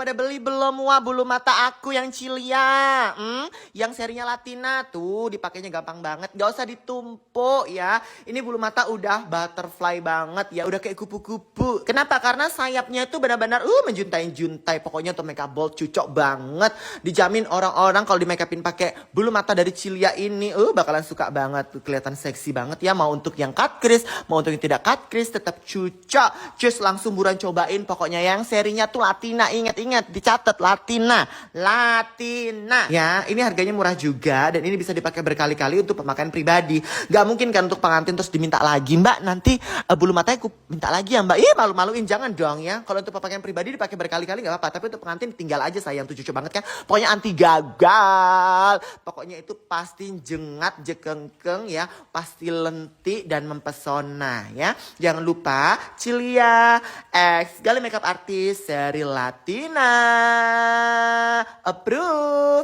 pada beli belum? Wah, bulu mata aku yang Cilia. Yang serinya Latina tuh dipakainya gampang banget. Gak usah ditumpuk ya. Ini bulu mata udah butterfly banget ya. Udah kayak kupu-kupu. Kenapa? Karena sayapnya itu benar-benar menjuntai-juntai. Pokoknya untuk makeup bold cocok banget. Dijamin orang-orang kalau di make upin pakai bulu mata dari Cilia ini bakalan suka banget. Kelihatan seksi banget ya. Mau untuk yang cut crease, mau untuk yang tidak cut crease tetap cocok. Cus langsung buruan cobain. Pokoknya yang serinya tuh Latina, ingat-ingat dicatat Latina ya. Ini harganya murah juga dan ini bisa dipakai berkali-kali untuk pemakaian pribadi. Gak mungkin kan untuk pengantin terus diminta lagi, Mbak nanti bulu matanya aku minta lagi ya Mbak. Malu-maluin, jangan dong ya. Kalau untuk pemakaian pribadi dipakai berkali-kali gak apa-apa, tapi untuk pengantin tinggal aja sayang. Tuh cocok banget kan, pokoknya anti gagal. Pokoknya itu pasti jengat jekengkeng ya, pasti lentik dan mempesona ya. Jangan lupa Cilia X Gali Makeup Artist seri Latina approve.